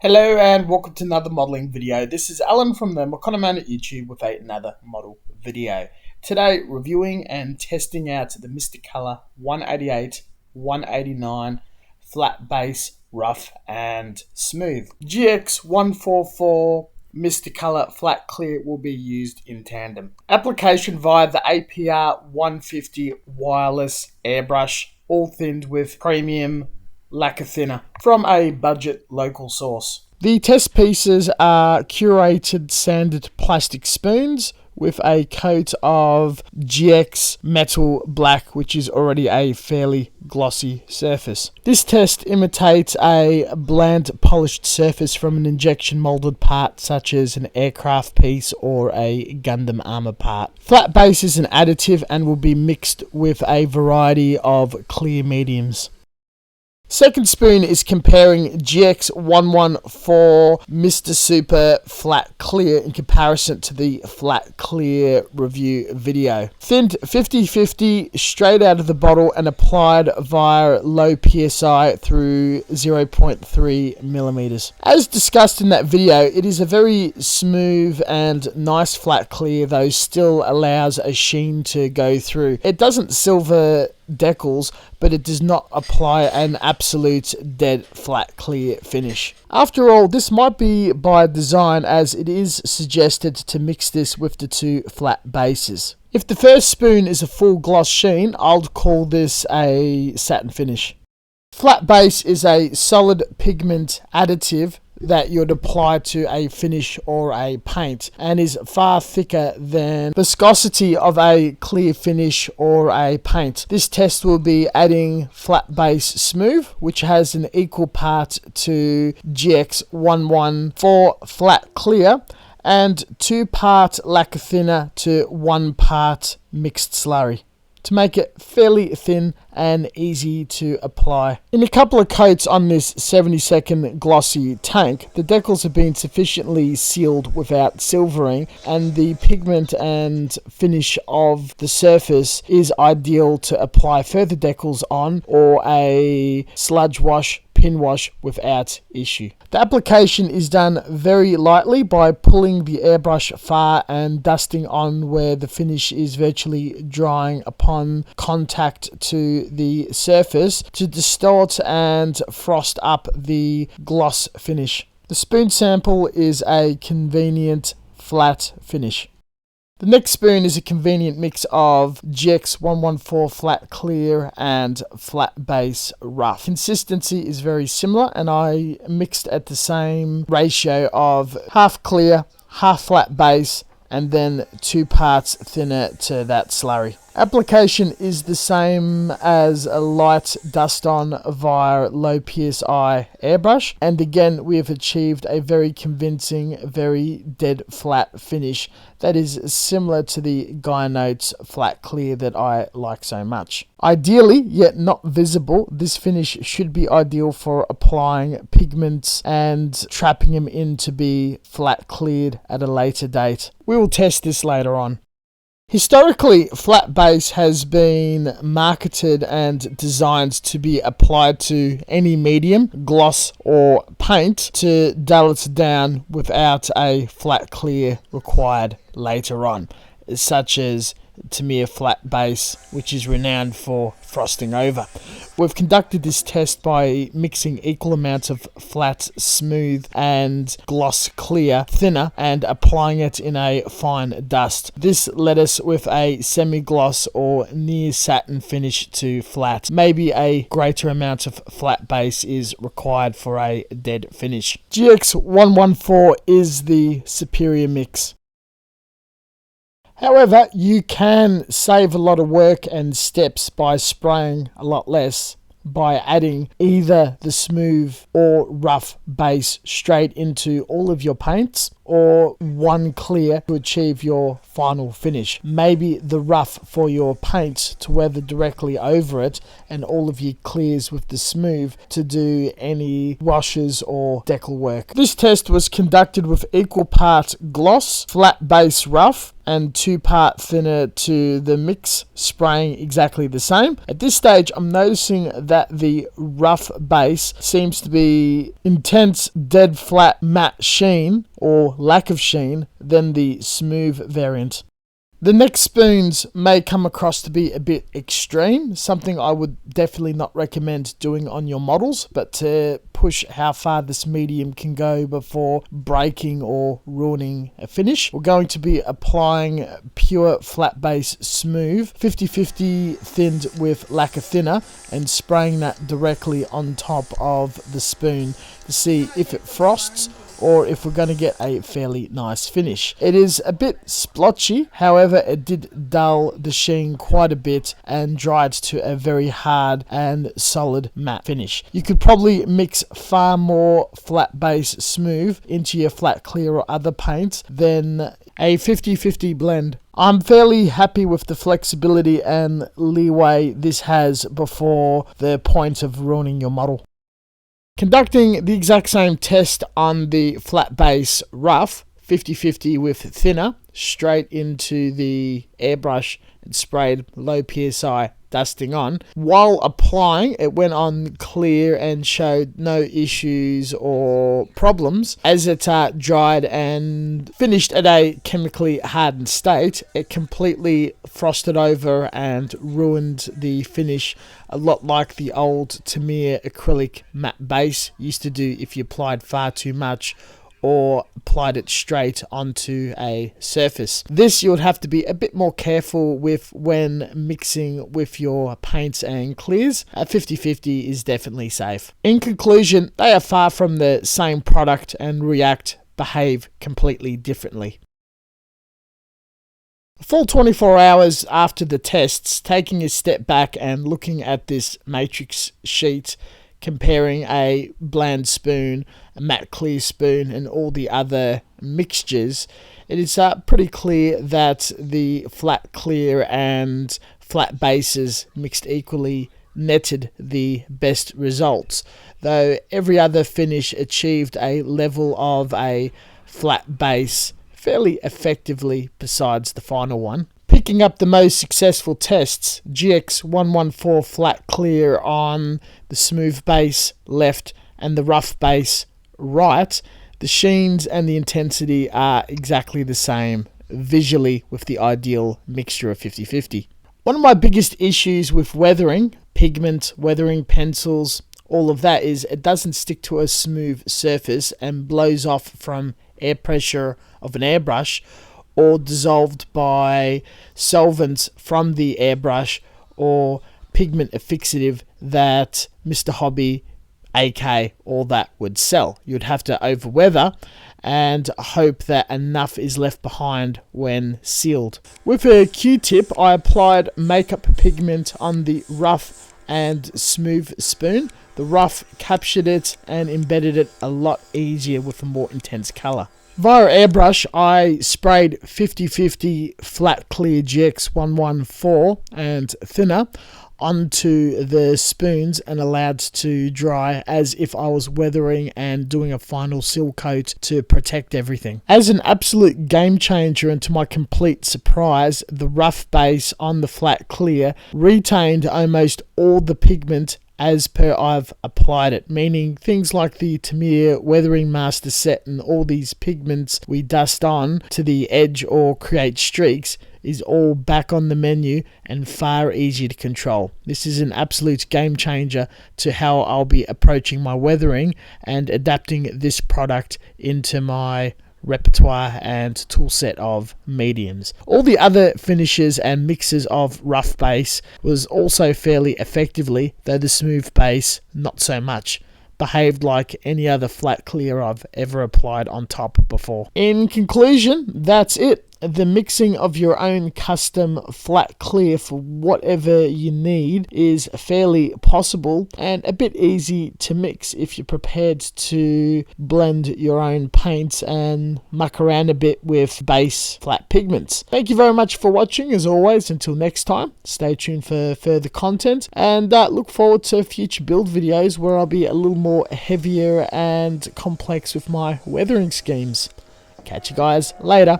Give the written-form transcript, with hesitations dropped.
Hello and welcome to another modelling video. This is Alan from the Mokonoman at YouTube with another model video. Today reviewing and testing out the Mr. Colour 188, 189 flat base, rough and smooth. GX144 Mr. Colour flat clear will be used in tandem. Application via the APR 150 wireless airbrush, all thinned with premium lacquer thinner from a budget local source. The test pieces are curated sanded plastic spoons with a coat of GX metal black, which is already a fairly glossy surface. This test imitates a bland polished surface from an injection molded part such as an aircraft piece or a Gundam armor part. Flat base is an additive and will be mixed with a variety of clear mediums. Second spoon is comparing GX114 Mr. Super Flat Clear in comparison to the Flat Clear review video. Thinned 50-50 straight out of the bottle and applied via low PSI through 0.3 millimeters. As discussed in that video, it is a very smooth and nice flat clear, though still allows a sheen to go through. It doesn't silver decals, but it does not apply an absolute dead flat clear finish. After all, this might be by design, as it is suggested to mix this with the two flat bases. If the first spoon is a full gloss sheen, I'll call this a satin finish. Flat base is a solid pigment additive that you'd apply to a finish or a paint and is far thicker than viscosity of a clear finish or a paint. This test will be adding flat base smooth, which has an equal part to GX114 flat clear and 2 part lacquer thinner to 1 part mixed slurry, to make it fairly thin and easy to apply. In a couple of coats on this 70-second glossy tank, the decals have been sufficiently sealed without silvering, and the pigment and finish of the surface is ideal to apply further decals on or a sludge wash, pin wash without issue. The application is done very lightly by pulling the airbrush far and dusting on where the finish is virtually drying upon contact to the surface to distort and frost up the gloss finish. The spoon sample is a convenient flat finish. The next spoon is a convenient mix of GX114 flat clear and flat base rough. Consistency is very similar, and I mixed at the same ratio of half clear, half flat base, and then 2 parts thinner to that slurry. Application is the same as a light dust on via low PSI airbrush, and again we have achieved a very convincing, very dead flat finish that is similar to the Guy Notes flat clear that I like so much. Ideally, yet not visible, this finish should be ideal for applying pigments and trapping them in to be flat cleared at a later date. We will test this later on. Historically, flat base has been marketed and designed to be applied to any medium, gloss or paint to dull it down without a flat clear required later on, such as Tamiya flat base, which is renowned for frosting over. We've conducted this test by mixing equal amounts of flat, smooth and gloss clear thinner and applying it in a fine dust. This led us with a semi-gloss or near satin finish to flat. Maybe a greater amount of flat base is required for a dead finish. GX114 is the superior mix. However, you can save a lot of work and steps by spraying a lot less by adding either the smooth or rough base straight into all of your paints, or one clear to achieve your final finish. Maybe the rough for your paint to weather directly over it, and all of your clears with the smooth to do any washes or decal work. This test was conducted with equal part gloss, flat base rough, and 2-part thinner to the mix, spraying exactly the same. At this stage, I'm noticing that the rough base seems to be intense, dead flat matte sheen or lack of sheen than the smooth variant. The next spoons may come across to be a bit extreme, something I would definitely not recommend doing on your models, but to push how far this medium can go before breaking or ruining a finish, we're going to be applying pure flat base smooth, 50-50 thinned with lacquer thinner, and spraying that directly on top of the spoon to see if it frosts or if we're going to get a fairly nice finish. It is a bit splotchy, however it did dull the sheen quite a bit and dry it to a very hard and solid matte finish. You could probably mix far more flat base smooth into your flat clear or other paints than a 50-50 blend. I'm fairly happy with the flexibility and leeway this has before the point of ruining your model. Conducting the exact same test on the flat base rough, 50-50 with thinner, straight into the airbrush and sprayed low PSI dusting on. While applying, it went on clear and showed no issues or problems. As it dried and finished at a chemically hardened state, it completely frosted over and ruined the finish, a lot like the old Tamiya acrylic matte base used to do if you applied far too much or applied it straight onto a surface. This you would have to be a bit more careful with when mixing with your paints and clears. A 50-50 is definitely safe. In conclusion, they are far from the same product and behave completely differently. A full 24 hours after the tests, taking a step back and looking at this matrix sheet, comparing a bland spoon, a matte clear spoon, and all the other mixtures, it is pretty clear that the flat clear and flat bases mixed equally netted the best results, though every other finish achieved a level of a flat base fairly effectively besides the final one. Picking up the most successful tests, GX114 flat clear on the smooth base left and the rough base right. The sheens and the intensity are exactly the same visually with the ideal mixture of 50-50. One of my biggest issues with weathering, pigment, weathering pencils, all of that is it doesn't stick to a smooth surface and blows off from air pressure of an airbrush, or dissolved by solvents from the airbrush or pigment fixative that Mr. Hobby, AK, all that would sell. You'd have to overweather and hope that enough is left behind when sealed. With a Q-tip, I applied makeup pigment on the rough and smooth spoon. The rough captured it and embedded it a lot easier with a more intense colour. Via airbrush, I sprayed 50-50 flat clear GX114 and thinner onto the spoons and allowed to dry as if I was weathering and doing a final seal coat to protect everything. As an absolute game changer and to my complete surprise, the rough base on the flat clear retained almost all the pigment as per I've applied it, meaning things like the Tamiya Weathering Master Set and all these pigments we dust on to the edge or create streaks is all back on the menu and far easier to control. This is an absolute game changer to how I'll be approaching my weathering and adapting this product into my repertoire and tool set of mediums. All the other finishes and mixes of rough base was also fairly effectively, though the smooth base not so much. Behaved like any other flat clear I've ever applied on top before. In conclusion, that's it. the mixing of your own custom flat clear for whatever you need is fairly possible and a bit easy to mix if you're prepared to blend your own paints and muck around a bit with base flat pigments. Thank you very much for watching. As always, until next time, stay tuned for further content, and look forward to future build videos where I'll be a little more heavier and complex with my weathering schemes. Catch you guys later.